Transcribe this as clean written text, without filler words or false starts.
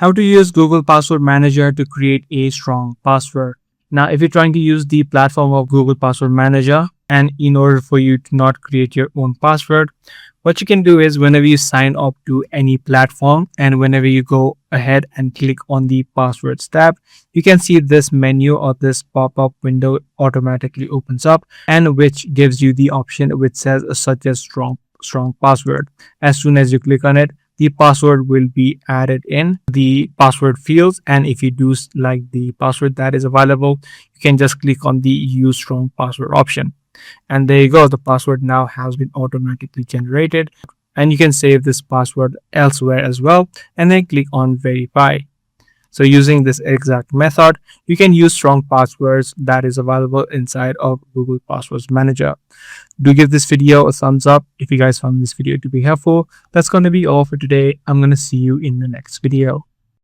How to use Google Password Manager to create a strong password. Now, if you're trying to use the platform of Google Password Manager, and in order for you to not create your own password, what you can do is whenever you sign up to any platform and whenever you go ahead and click on the passwords tab, you can see this menu or this pop-up window automatically opens up, and which gives you the option which says such as strong password. As soon as you click on it, the password will be added in the password fields, and if you do like the password that is available, you can just click on the use strong password option, and there you go. The password now has been automatically generated, and you can save this password elsewhere as well, and then click on verify. So using this exact method, you can use strong passwords that is available inside of Google Passwords Manager. Do give this video a thumbs up if you guys found this video to be helpful. That's going to be all for today. I'm going to see you in the next video.